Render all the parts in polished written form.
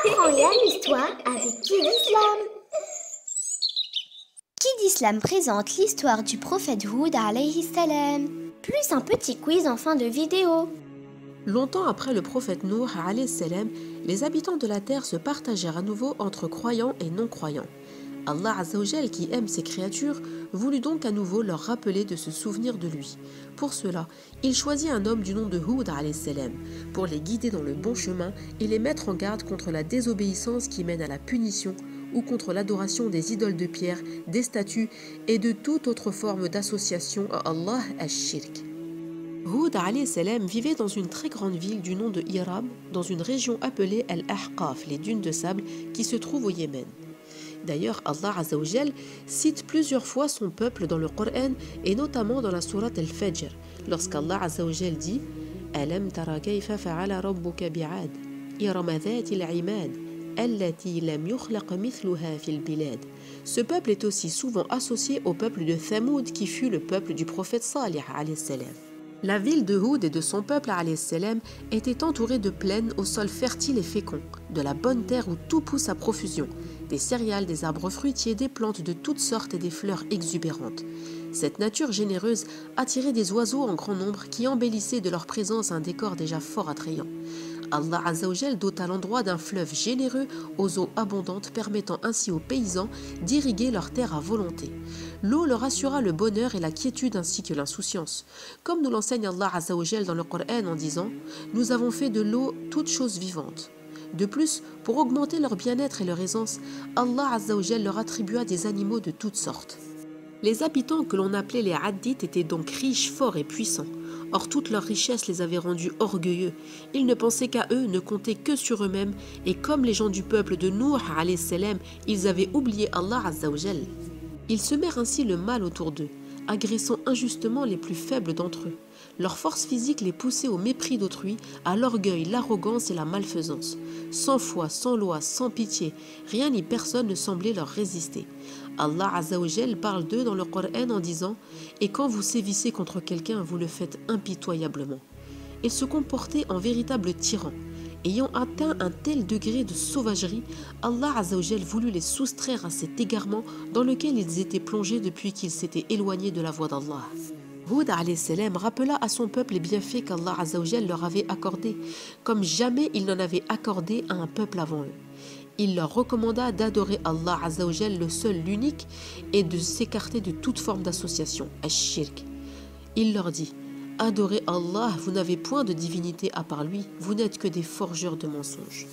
Apprends-la l'histoire avec Kid Islam. Kid Islam présente l'histoire du prophète Houd alayhi salam, plus un petit quiz en fin de vidéo. Longtemps après le prophète Nuh alayhi salam, les habitants de la terre se partagèrent à nouveau entre croyants et non-croyants. Allah Azzawajal, qui aime ses créatures, voulut donc à nouveau leur rappeler de se souvenir de lui. Pour cela, il choisit un homme du nom de Houd alayhi salam pour les guider dans le bon chemin et les mettre en garde contre la désobéissance qui mène à la punition ou contre l'adoration des idoles de pierre, des statues et de toute autre forme d'association à Allah ash-shirk. Houd alayhi salam vivait dans une très grande ville du nom de Iram, dans une région appelée Al-Ahqaf, les dunes de sable, qui se trouve au Yémen. D'ailleurs, Allah Azzawajal cite plusieurs fois son peuple dans le Coran et notamment dans la sourate Al-Fajr, lorsqu'Allah Azzawajal dit « Alam tara kayfa fa'ala rabbuka bi'ad, irama dhati al-imad, allati lam yukhlaq mithluha fil bilad » Ce peuple est aussi souvent associé au peuple de Thamoud qui fut le peuple du prophète Salih alayhi salam. La ville de Houd et de son peuple alayhi salam était entourée de plaines au sol fertile et fécond, de la bonne terre où tout pousse à profusion, des céréales, des arbres fruitiers, des plantes de toutes sortes et des fleurs exubérantes. Cette nature généreuse attirait des oiseaux en grand nombre qui embellissaient de leur présence un décor déjà fort attrayant. Allah Azzawajal dota l'endroit d'un fleuve généreux aux eaux abondantes permettant ainsi aux paysans d'irriguer leurs terres à volonté. L'eau leur assura le bonheur et la quiétude ainsi que l'insouciance. Comme nous l'enseigne Allah Azzawajal dans le Coran en disant « Nous avons fait de l'eau toute chose vivante ». De plus, pour augmenter leur bien-être et leur aisance, Allah Azzawajal leur attribua des animaux de toutes sortes. Les habitants que l'on appelait les Addites étaient donc riches, forts et puissants. Or toute leur richesse les avait rendus orgueilleux. Ils ne pensaient qu'à eux, ne comptaient que sur eux-mêmes, et comme les gens du peuple de Nuh alayhi salam, ils avaient oublié Allah Azzawajal. Ils semèrent ainsi le mal autour d'eux, agressant injustement les plus faibles d'entre eux. Leur force physique les poussait au mépris d'autrui, à l'orgueil, l'arrogance et la malfaisance. Sans foi, sans loi, sans pitié, rien ni personne ne semblait leur résister. Allah Azzawajal parle d'eux dans le Coran en disant « Et quand vous sévissez contre quelqu'un, vous le faites impitoyablement. » Ils se comportaient en véritables tyrans. Ayant atteint un tel degré de sauvagerie, Allah Azzawajal voulut les soustraire à cet égarement dans lequel ils étaient plongés depuis qu'ils s'étaient éloignés de la voie d'Allah. Houd alayhi salam rappela à son peuple les bienfaits qu'Allah Azzawajal leur avait accordés, comme jamais il n'en avait accordé à un peuple avant eux. Il leur recommanda d'adorer Allah Azzawajal le seul, l'unique, et de s'écarter de toute forme d'association, ash-shirk. Il leur dit « Adorez Allah, vous n'avez point de divinité à part lui, vous n'êtes que des forgeurs de mensonges. »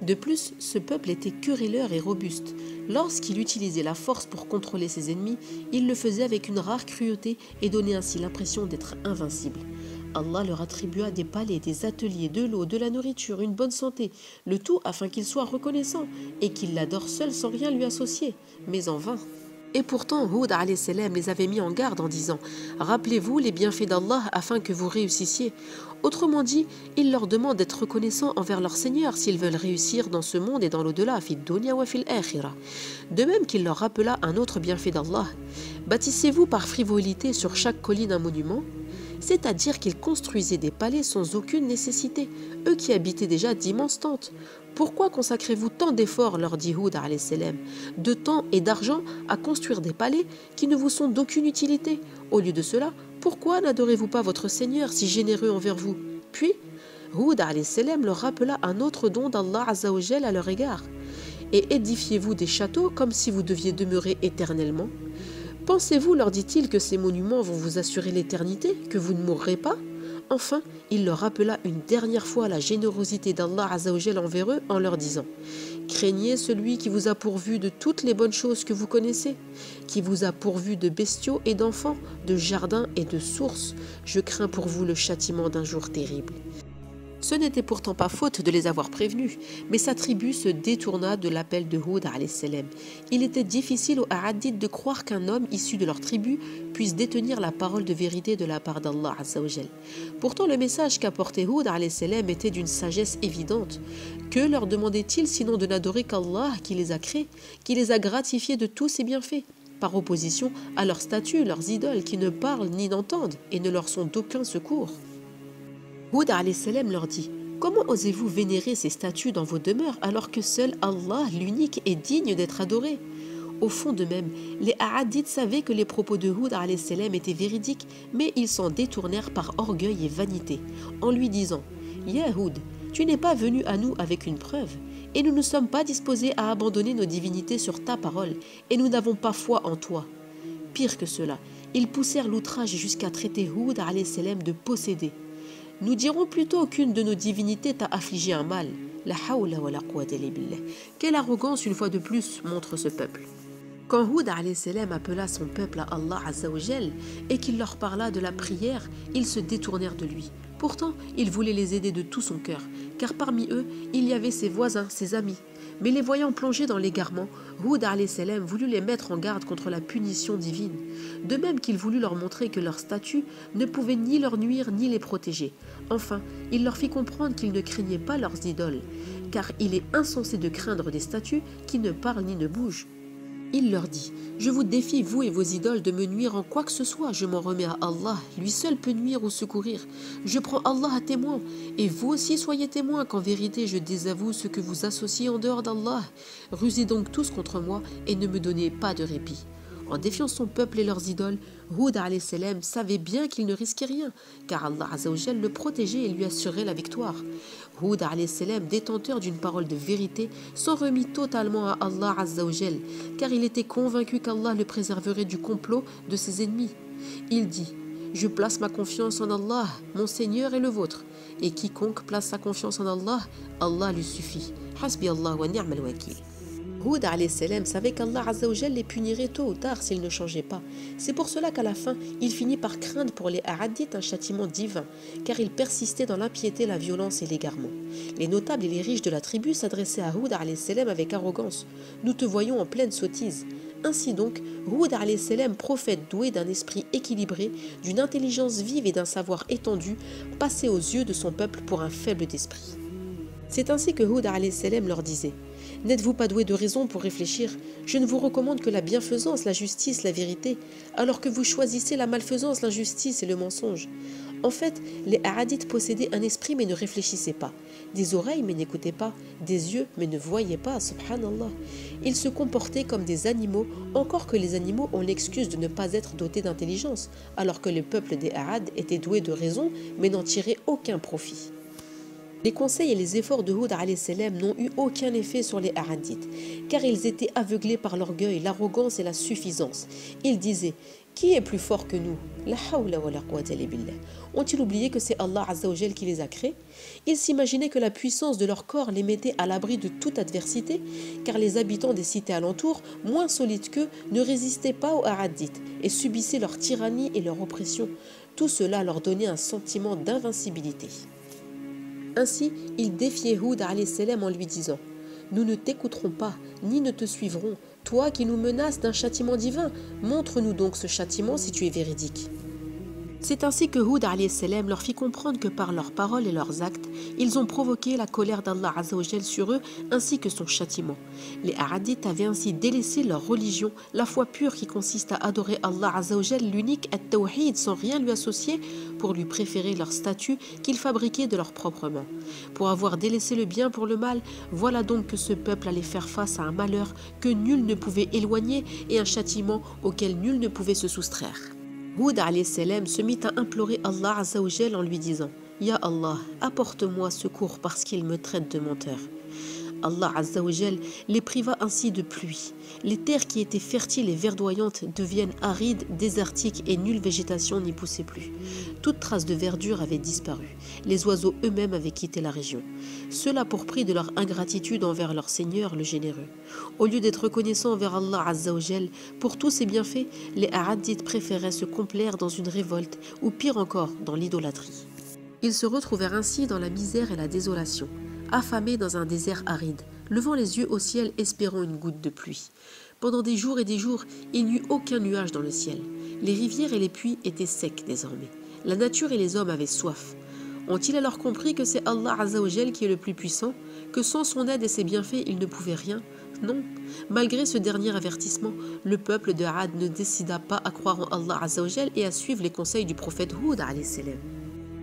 De plus, ce peuple était querelleur et robuste. Lorsqu'il utilisait la force pour contrôler ses ennemis, il le faisait avec une rare cruauté et donnait ainsi l'impression d'être invincible. Allah leur attribua des palais, des ateliers, de l'eau, de la nourriture, une bonne santé, le tout afin qu'ils soient reconnaissants et qu'ils l'adorent seul sans rien lui associer, mais en vain. Et pourtant, Houd alayhi salam les avait mis en garde en disant « Rappelez-vous les bienfaits d'Allah afin que vous réussissiez ». Autrement dit, il leur demande d'être reconnaissants envers leur Seigneur s'ils veulent réussir dans ce monde et dans l'au-delà, fid dunya wa fil akhirah. De même qu'il leur rappela un autre bienfait d'Allah « Bâtissez-vous par frivolité sur chaque colline un monument ?» C'est-à-dire qu'ils construisaient des palais sans aucune nécessité, eux qui habitaient déjà d'immenses tentes. Pourquoi consacrez-vous tant d'efforts, leur dit Houd alayhi salam, de temps et d'argent à construire des palais qui ne vous sont d'aucune utilité? Au lieu de cela, pourquoi n'adorez-vous pas votre Seigneur si généreux envers vous? Puis, Houd alayhi salam leur rappela un autre don d'Allah Azzawajal à leur égard. Et édifiez-vous des châteaux comme si vous deviez demeurer éternellement. Pensez-vous, leur dit-il, que ces monuments vont vous assurer l'éternité, que vous ne mourrez pas? Enfin, il leur rappela une dernière fois la générosité d'Allah Azzawajal envers eux en leur disant « Craignez celui qui vous a pourvu de toutes les bonnes choses que vous connaissez, qui vous a pourvu de bestiaux et d'enfants, de jardins et de sources. Je crains pour vous le châtiment d'un jour terrible. » Ce n'était pourtant pas faute de les avoir prévenus, mais sa tribu se détourna de l'appel de Houd alayhi salam. Il était difficile aux Hadith de croire qu'un homme issu de leur tribu puisse détenir la parole de vérité de la part d'Allah Azzawajal. Pourtant, le message qu'apportait Houd alayhi salam était d'une sagesse évidente. Que leur demandait-il sinon de n'adorer qu'Allah qui les a créés, qui les a gratifiés de tous ses bienfaits, par opposition à leurs statues, leurs idoles qui ne parlent ni n'entendent et ne leur sont d'aucun secours. Houd alayhi salam leur dit Comment osez-vous vénérer ces statues dans vos demeures alors que seul Allah, l'unique, est digne d'être adoré? Au fond d'eux-mêmes, les Ahadites savaient que les propos de Houd alayhi salam étaient véridiques, mais ils s'en détournèrent par orgueil et vanité, en lui disant « Ya Houd, tu n'es pas venu à nous avec une preuve, et nous ne sommes pas disposés à abandonner nos divinités sur ta parole, et nous n'avons pas foi en toi. » Pire que cela, ils poussèrent l'outrage jusqu'à traiter Houd alayhi salam de possédé. Nous dirons plutôt qu'une de nos divinités t'a affligé un mal. La hawla wa la quwwata illa billah. Quelle arrogance une fois de plus montre ce peuple. Quand Houd alayhi salam appela son peuple à Allah azza wa jal et qu'il leur parla de la prière, ils se détournèrent de lui. Pourtant, il voulait les aider de tout son cœur, car parmi eux, il y avait ses voisins, ses amis. Mais les voyant plongés dans l'égarement, Houd alayhi salam voulut les mettre en garde contre la punition divine. De même qu'il voulut leur montrer que leur statut ne pouvait ni leur nuire ni les protéger. Enfin, il leur fit comprendre qu'ils ne craignaient pas leurs idoles, car il est insensé de craindre des statues qui ne parlent ni ne bougent. Il leur dit « Je vous défie, vous et vos idoles, de me nuire en quoi que ce soit. Je m'en remets à Allah, lui seul peut nuire ou secourir. Je prends Allah à témoin, et vous aussi soyez témoins qu'en vérité je désavoue ce que vous associez en dehors d'Allah. Rusez donc tous contre moi et ne me donnez pas de répit. » En défiant son peuple et leurs idoles, Houd alayhi salam savait bien qu'il ne risquait rien, car Allah azza wa jal le protégeait et lui assurait la victoire. Houd alayhi salam, détenteur d'une parole de vérité, s'en remit totalement à Allah azza wa jal, car il était convaincu qu'Allah le préserverait du complot de ses ennemis. Il dit « Je place ma confiance en Allah, mon Seigneur et le vôtre, et quiconque place sa confiance en Allah, Allah lui suffit. Hasbi Allah wa ni'mal wakil. » Houd alayhi salam savait qu'Allah azza wa jal les punirait tôt ou tard s'ils ne changeaient pas. C'est pour cela qu'à la fin, il finit par craindre pour les Ahadites un châtiment divin, car ils persistaient dans l'impiété, la violence et l'égarement. Les notables et les riches de la tribu s'adressaient à Houd alayhi salam avec arrogance. « Nous te voyons en pleine sottise. » Ainsi donc, Houd alayhi salam, prophète doué d'un esprit équilibré, d'une intelligence vive et d'un savoir étendu, passait aux yeux de son peuple pour un faible d'esprit. C'est ainsi que Houd alayhi salam leur disait « N'êtes-vous pas doué de raison pour réfléchir? Je ne vous recommande que la bienfaisance, la justice, la vérité, alors que vous choisissez la malfaisance, l'injustice et le mensonge. » En fait, les Ahadites possédaient un esprit mais ne réfléchissaient pas, des oreilles mais n'écoutaient pas, des yeux mais ne voyaient pas, subhanallah. Ils se comportaient comme des animaux, encore que les animaux ont l'excuse de ne pas être dotés d'intelligence, alors que le peuple des Ahad était doué de raison mais n'en tirait aucun profit. Les conseils et les efforts de Houd alayhi salam n'ont eu aucun effet sur les Ahadites, car ils étaient aveuglés par l'orgueil, l'arrogance et la suffisance. Ils disaient « Qui est plus fort que nous ?» La hawla wa la quwwata illa billah. Ont-ils oublié que c'est Allah azza wa jal qui les a créés? Ils s'imaginaient que la puissance de leur corps les mettait à l'abri de toute adversité, car les habitants des cités alentours, moins solides qu'eux, ne résistaient pas aux Ahadites et subissaient leur tyrannie et leur oppression. Tout cela leur donnait un sentiment d'invincibilité. Ainsi, ils défiaient Houd alayhi salam en lui disant « Nous ne t'écouterons pas, ni ne te suivrons. Toi qui nous menaces d'un châtiment divin, montre-nous donc ce châtiment si tu es véridique. » C'est ainsi que Houd alayhi salam leur fit comprendre que par leurs paroles et leurs actes, ils ont provoqué la colère d'Allah azza wa jal sur eux ainsi que son châtiment. Les Ahadites avaient ainsi délaissé leur religion, la foi pure qui consiste à adorer Allah azza wa jal, l'unique at-tawhid sans rien lui associer, pour lui préférer leur statut qu'ils fabriquaient de leurs propres mains. Pour avoir délaissé le bien pour le mal, voilà donc que ce peuple allait faire face à un malheur que nul ne pouvait éloigner et un châtiment auquel nul ne pouvait se soustraire. Houd alayhi salam se mit à implorer Allah azza wa jal en lui disant « Ya Allah, apporte-moi secours parce qu'il me traite de menteur. » Allah azza wa jal les priva ainsi de pluie. Les terres qui étaient fertiles et verdoyantes deviennent arides, désertiques et nulle végétation n'y poussait plus. Toute trace de verdure avait disparu. Les oiseaux eux-mêmes avaient quitté la région. Cela pour prix de leur ingratitude envers leur Seigneur le généreux. Au lieu d'être reconnaissants envers Allah azza wa jal pour tous ses bienfaits, les Ahadites préféraient se complaire dans une révolte ou pire encore dans l'idolâtrie. Ils se retrouvèrent ainsi dans la misère et la désolation, affamés dans un désert aride, levant les yeux au ciel espérant une goutte de pluie. Pendant des jours et des jours, il n'y eut aucun nuage dans le ciel. Les rivières et les puits étaient secs désormais. La nature et les hommes avaient soif. Ont-ils alors compris que c'est Allah azza wa jal qui est le plus puissant, que sans son aide et ses bienfaits, ils ne pouvaient rien? Non. Malgré ce dernier avertissement, le peuple de Had ne décida pas à croire en Allah azza wa jal et à suivre les conseils du prophète Houd alayhi salam.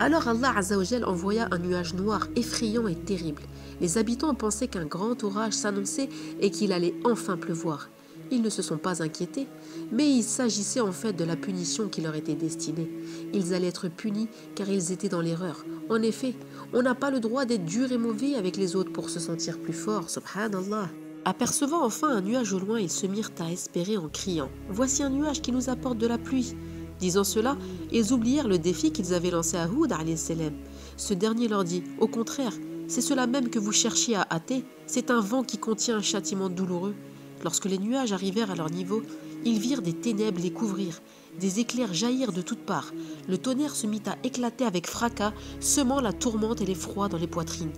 Alors Allah Azzawajal envoya un nuage noir effrayant et terrible. Les habitants pensaient qu'un grand orage s'annonçait et qu'il allait enfin pleuvoir. Ils ne se sont pas inquiétés, mais il s'agissait en fait de la punition qui leur était destinée. Ils allaient être punis car ils étaient dans l'erreur. En effet, on n'a pas le droit d'être dur et mauvais avec les autres pour se sentir plus fort, subhanallah. Apercevant enfin un nuage au loin, ils se mirent à espérer en criant « Voici un nuage qui nous apporte de la pluie !» Disant cela, ils oublièrent le défi qu'ils avaient lancé à Houd alayhi salam. Ce dernier leur dit « Au contraire, c'est cela même que vous cherchiez à hâter, c'est un vent qui contient un châtiment douloureux. » Lorsque les nuages arrivèrent à leur niveau, ils virent des ténèbres les couvrir, des éclairs jaillir de toutes parts. Le tonnerre se mit à éclater avec fracas, semant la tourmente et l'effroi dans les poitrines.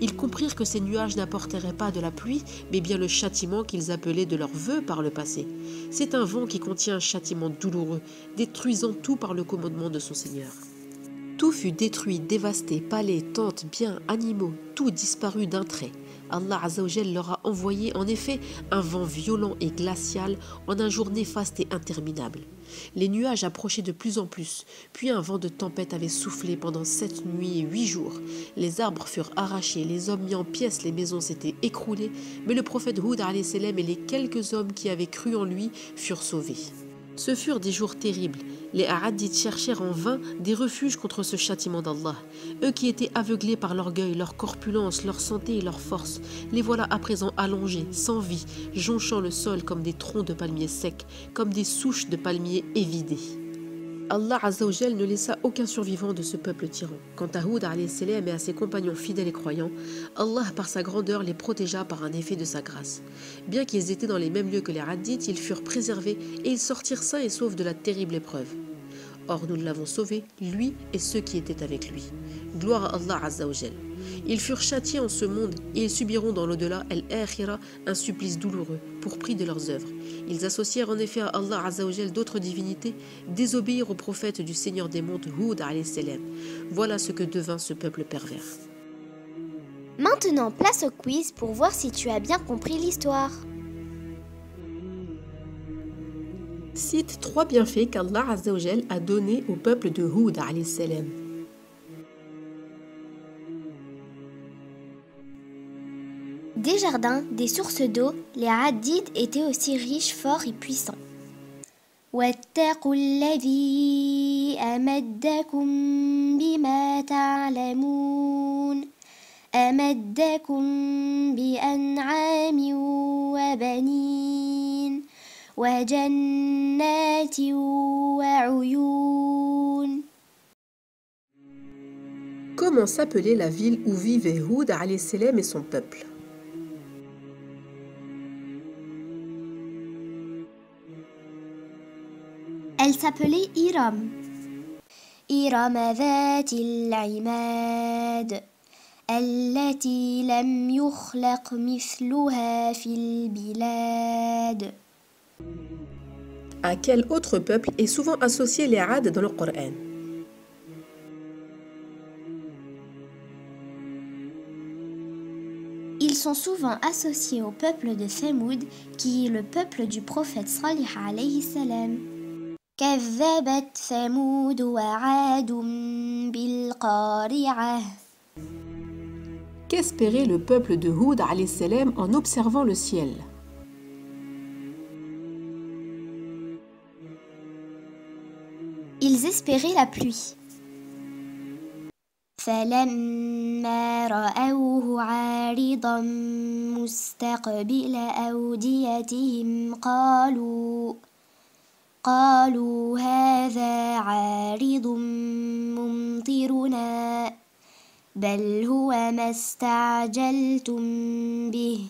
Ils comprirent que ces nuages n'apporteraient pas de la pluie, mais bien le châtiment qu'ils appelaient de leur vœu par le passé. C'est un vent qui contient un châtiment douloureux, détruisant tout par le commandement de son Seigneur. Tout fut détruit, dévasté, palais, tentes, biens, animaux, tout disparut d'un trait. Allah Azzawajal leur a envoyé en effet un vent violent et glacial en un jour néfaste et interminable. Les nuages approchaient de plus en plus, puis un vent de tempête avait soufflé pendant 7 nuits et 8 jours. Les arbres furent arrachés, les hommes mis en pièces, les maisons s'étaient écroulées, mais le prophète Houd alayhi salam et les quelques hommes qui avaient cru en lui furent sauvés. Ce furent des jours terribles. Les Aradites cherchèrent en vain des refuges contre ce châtiment d'Allah. Eux qui étaient aveuglés par l'orgueil, leur corpulence, leur santé et leur force, les voilà à présent allongés, sans vie, jonchant le sol comme des troncs de palmiers secs, comme des souches de palmiers évidées. Allah Azzawajal ne laissa aucun survivant de ce peuple tyran. Quant à Houd alayhi salam et à ses compagnons fidèles et croyants, Allah par sa grandeur les protégea par un effet de sa grâce. Bien qu'ils étaient dans les mêmes lieux que les Radites, ils furent préservés et ils sortirent sains et saufs de la terrible épreuve. Or nous l'avons sauvé, lui et ceux qui étaient avec lui. Gloire à Allah Azzawajal. Ils furent châtiés en ce monde et ils subiront dans l'au-delà, el-akhira, un supplice douloureux pour prix de leurs œuvres. Ils associèrent en effet à Allah Azzawajal d'autres divinités, désobéirent au prophète du Seigneur des mondes Houd alayhi salam. Voilà ce que devint ce peuple pervers. Maintenant, place au quiz pour voir si tu as bien compris l'histoire. Cite 3 bienfaits qu'Allah Azzawajal a donnés au peuple de Houd alayhi salam. Des jardins, des sources d'eau, les Hadides étaient aussi riches, forts et puissants. واتقوا الذي أمدكم بما تعلمون أمدكم بأنعام وبنين وجنات وعيون. Comment s'appelait la ville où vivait Houd alayhi salam et son peuple? Elle s'appelait Iram. إرم ذات العماد التي لم يخلق مثلها في البلاد. À quel autre peuple est souvent associé les Ad dans le Coran? Ils sont souvent associés au peuple de Thamoud, qui est le peuple du prophète Salih alayhi salam. كذبت ثمود وعاد بالقارعة. Qu'espérait le peuple de Houd alayhi salam en observant le ciel? Ils espéraient la pluie. فلما رأوه عارضا مستقبل أوديتهم قالوا هذا عارض ممطرنا بل هو ما استعجلتم به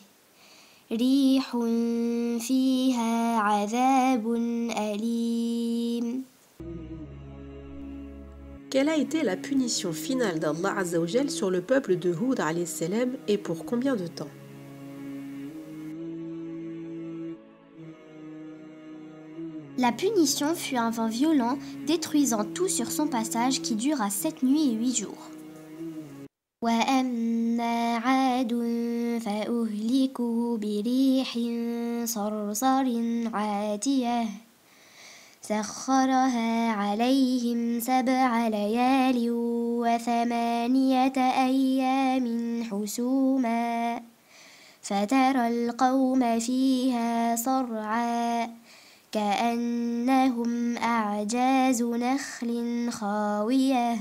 ريح فيها عذاب أليم. Quelle a été la punition finale d'Allah Azzawajal sur le peuple de Houd alayhi salam et pour combien de temps? La punition fut un vent violent, détruisant tout sur son passage qui dura 7 nuits et 8 jours. وَأَمَّا عَادٌ فَأُهْلِكُوا بِرِيحٍ صَرْصَرٍ عَاتِيَةٍ سخرها عليهم 7 ليال و8 أيام حسوما فترى القوم فيها صرعا كأنهم أعجاز نخل خاوية